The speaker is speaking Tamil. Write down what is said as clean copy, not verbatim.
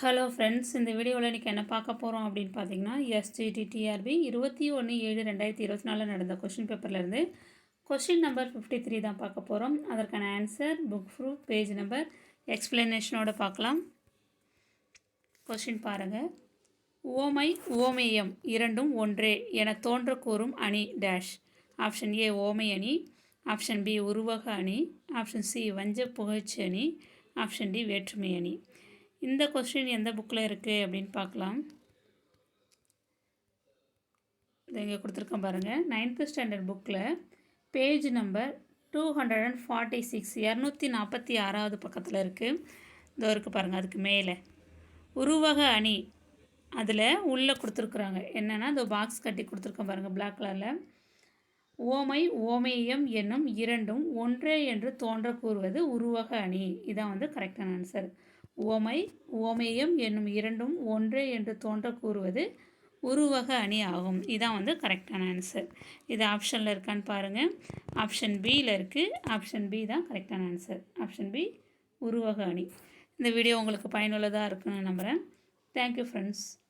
ஹலோ ஃப்ரெண்ட்ஸ், இந்த வீடியோவில் இன்றைக்கி என்ன பார்க்க போகிறோம் அப்படின்னு பார்த்தீங்கன்னா, எஸ்ஜிடிடிஆர்பி 21/7/2024 நடந்த கொஷின் பேப்பர்லேருந்து கொஷின் நம்பர் 53 தான் பார்க்க போகிறோம். அதற்கான answer, book proof, page number, எக்ஸ்பிளனேஷனோடு பார்க்கலாம். கொஷின் பாருங்கள். ஓமை ஓமேயம் இரண்டும் ஒன்றே என தோன்ற கூறும் அணி டேஷ். ஆப்ஷன் ஏ ஓமை அணி, ஆப்ஷன் பி உருவக அணி, ஆப்ஷன் சி வஞ்ச புகழ்ச்சி அணி, ஆப்ஷன் டி வேற்றுமை அணி. இந்த கொஸ்டின் எந்த புக்கில் இருக்குது அப்படின்னு பார்க்கலாம். இது இங்கே கொடுத்துருக்கேன் பாருங்கள். 9th ஸ்டாண்டர்ட் புக்கில் பேஜ் நம்பர் 246 246வது பக்கத்தில் இருக்குது. இதோ இருக்குது பாருங்கள். அதுக்கு மேலே உருவக அணி அதில் உள்ளே கொடுத்துருக்குறாங்க. என்னென்னா இந்த பாக்ஸ் கட்டி கொடுத்துருக்கேன் பாருங்கள் பிளாக் கலரில். ஓமை ஓமேயம் என்னும் இரண்டும் ஒன்றே என்று தோன்ற கூறுவது உருவக அணி. இதான் வந்து கரெக்டான ஆன்சர். ஓமை ஓமேயம் என்னும் இரண்டும் ஒன்றே என்று தோன்ற கூறுவது உருவக அணி ஆகும். இதான் வந்து கரெக்டான ஆன்சர். இது ஆப்ஷனில் இருக்கான்னு பாருங்கள். ஆப்ஷன் பியில் இருக்குது. ஆப்ஷன் பி தான் கரெக்டான ஆன்சர். ஆப்ஷன் பி உருவக அணி. இந்த வீடியோ உங்களுக்கு பயனுள்ளதாக இருக்குன்னு நம்புகிறேன். Thank you friends.